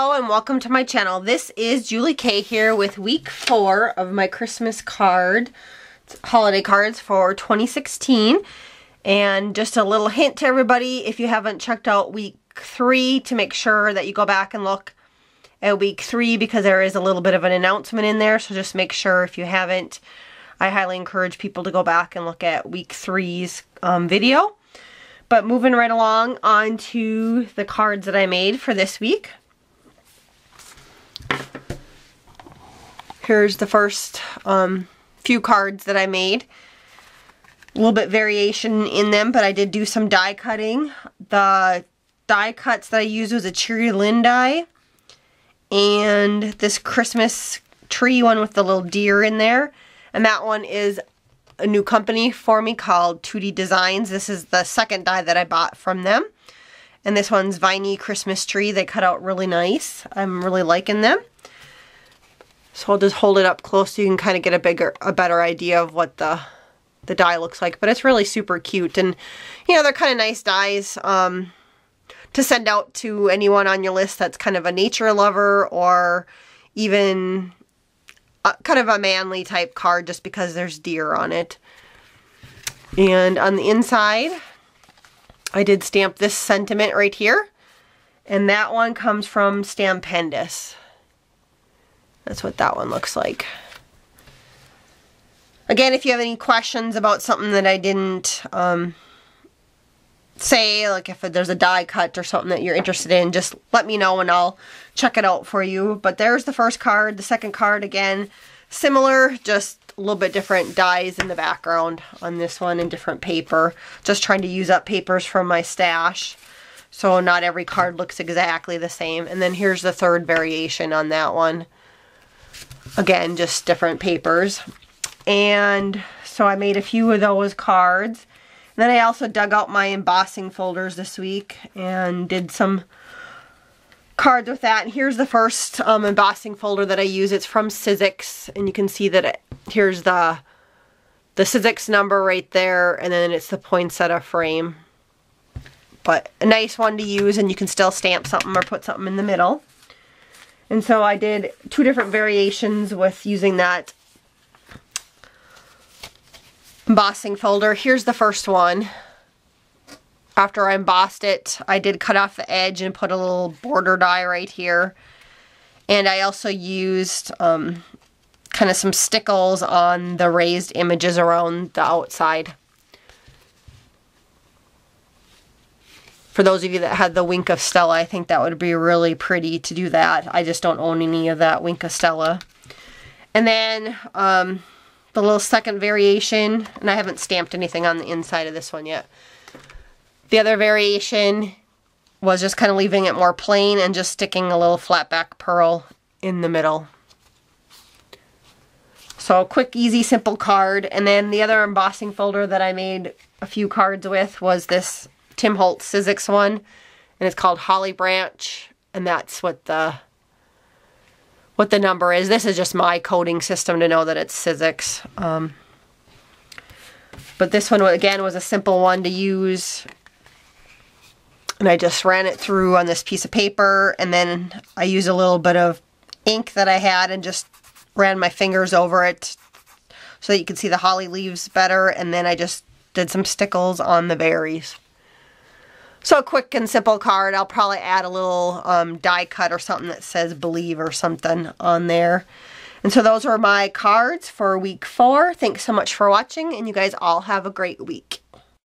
Hello and welcome to my channel. This is Julie K here with week 4 of my Christmas holiday cards for 2016. And just a little hint to everybody, if you haven't checked out week 3, to make sure that you go back and look at week 3 because there is a little bit of an announcement in there. So just make sure if you haven't, I highly encourage people to go back and look at week 3's video. But moving right along onto the cards that I made for this week. Here's the first few cards that I made. A little bit variation in them, but I did do some die cutting. The die cuts that I used was a Cheery Lynn die and this Christmas tree one with the little deer in there. And that one is a new company for me called 2D Designs. This is the second die that I bought from them. And this one's Viney Christmas Tree. They cut out really nice. I'm really liking them. So I'll just hold it up close so you can kind of get a better idea of what the die looks like. But it's really super cute. And, you know, they're kind of nice dies to send out to anyone on your list that's kind of a nature lover or even kind of a manly type card just because there's deer on it. And on the inside, I did stamp this sentiment right here. And that one comes from Stampendous. That's what that one looks like. Again, if you have any questions about something that I didn't say, like if there's a die cut or something that you're interested in, just let me know and I'll check it out for you. But there's the first card. The second card, again, similar, just a little bit different dies in the background on this one and different paper. Just trying to use up papers from my stash, so not every card looks exactly the same. And then here's the third variation on that one. Again, just different papers. And so I made a few of those cards. And then I also dug out my embossing folders this week and did some cards with that. And here's the first embossing folder that I use. It's from Sizzix, and you can see that here's the Sizzix number right there, and then it's the poinsettia frame. But a nice one to use, and you can still stamp something or put something in the middle. And so I did 2 different variations with using that embossing folder. Here's the first one. After I embossed it, I did cut off the edge and put a little border die right here. And I also used kind of some stickles on the raised images around the outside. For those of you that had the Wink of Stella, I think that would be really pretty to do that. I just don't own any of that Wink of Stella. And then the little second variation, and I haven't stamped anything on the inside of this one yet. The other variation was just kind of leaving it more plain and just sticking a little flat back pearl in the middle. So a quick, easy, simple card. And then the other embossing folder that I made a few cards with was this Tim Holtz Sizzix one, and it's called Holly Branch, and that's what the number is. This is just my coding system to know that it's Sizzix. But this one, again, was a simple one to use. And I just ran it through on this piece of paper, and then I used a little bit of ink that I had and just ran my fingers over it so that you could see the holly leaves better, and then I just did some stickles on the berries. So a quick and simple card. I'll probably add a little die cut or something that says Believe or something on there. And so those are my cards for week 4. Thanks so much for watching, and you guys all have a great week.